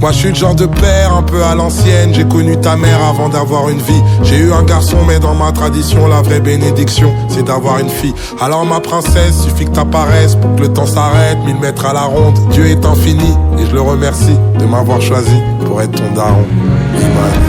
Moi je suis le genre de père un peu à l'ancienne. J'ai connu ta mère avant d'avoir une vie. J'ai eu un garçon mais dans ma tradition la vraie bénédiction c'est d'avoir une fille. Alors ma princesse, suffit que t'apparaisses pour que le temps s'arrête. 1000 mètres à la ronde, Dieu est infini et je le remercie de m'avoir choisi pour être ton daron. Imani.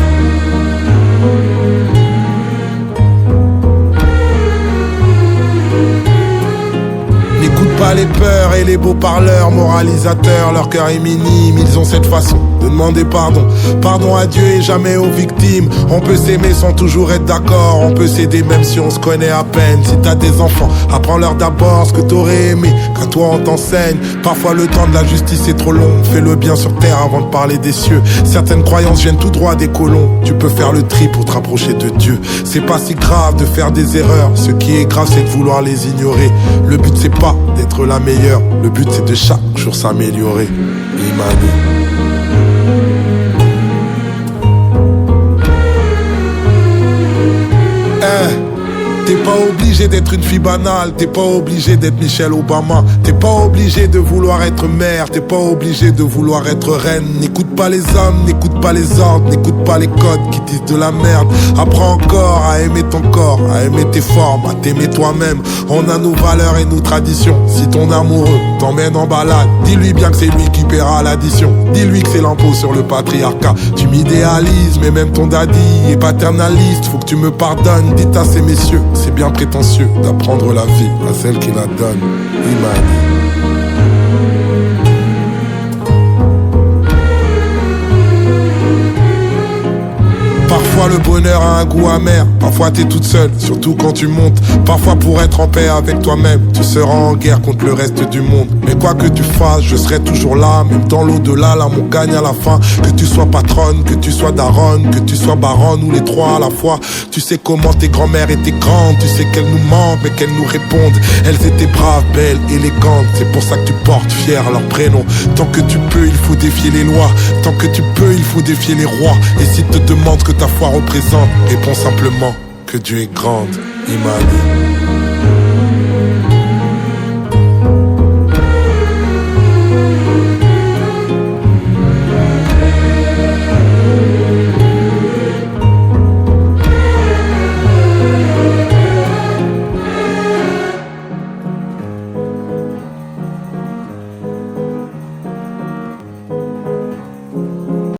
N'écoute pas les peurs et les beaux parleurs moralisateurs, leur cœur est minime, ils ont cette façon de demander pardon. Pardon à Dieu et jamais aux victimes. On peut s'aimer sans toujours être d'accord, on peut s'aider même si on se connaît à peine. Si t'as des enfants, apprends-leur d'abord ce que t'aurais aimé, qu'à toi on t'enseigne. Parfois le temps de la justice est trop long, fais le bien sur terre avant de parler des cieux. Certaines croyances viennent tout droit des colons, tu peux faire le tri pour te rapprocher de Dieu. C'est pas si grave de faire des erreurs, ce qui est grave c'est de vouloir les ignorer. Le but c'est pas d'être la meilleure, le but c'est de chaque jour s'améliorer. Imani. T'es pas obligé d'être une fille banale, t'es pas obligé d'être Michelle Obama, t'es pas obligé de vouloir être mère, t'es pas obligé de vouloir être reine. N'écoute pas les hommes, n'écoute pas les ordres, n'écoute pas les codes qui disent de la merde. Apprends encore à aimer ton corps, à aimer tes formes, à t'aimer toi-même. On a nos valeurs et nos traditions. Si ton amoureux t'emmène en balade, dis-lui bien que c'est lui qui paiera l'addition. Dis-lui que c'est l'impôt sur le patriarcat. Tu m'idéalises, mais même ton daddy est paternaliste. Faut que tu me pardonnes, dites à ces messieurs, c'est bien prétentieux d'apprendre la vie à celle qui la donne. Imani. Parfois le bonheur a un goût amer, parfois t'es toute seule, surtout quand tu montes. Parfois pour être en paix avec toi-même, tu seras en guerre contre le reste du monde. Mais quoi que tu fasses, je serai toujours là, même dans l'au-delà, l'amour gagne à la fin. Que tu sois patronne, que tu sois daronne, que tu sois baronne ou les trois à la fois. Tu sais comment tes grand-mères étaient grandes, tu sais qu'elles nous mentent mais qu'elles nous répondent. Elles étaient braves, belles, élégantes, c'est pour ça que tu portes fier leur prénom. Tant que tu peux, il faut défier les lois, tant que tu peux, il faut défier les rois. Et si te demandent que ta foi représente, réponds simplement que Dieu est grande. Imani.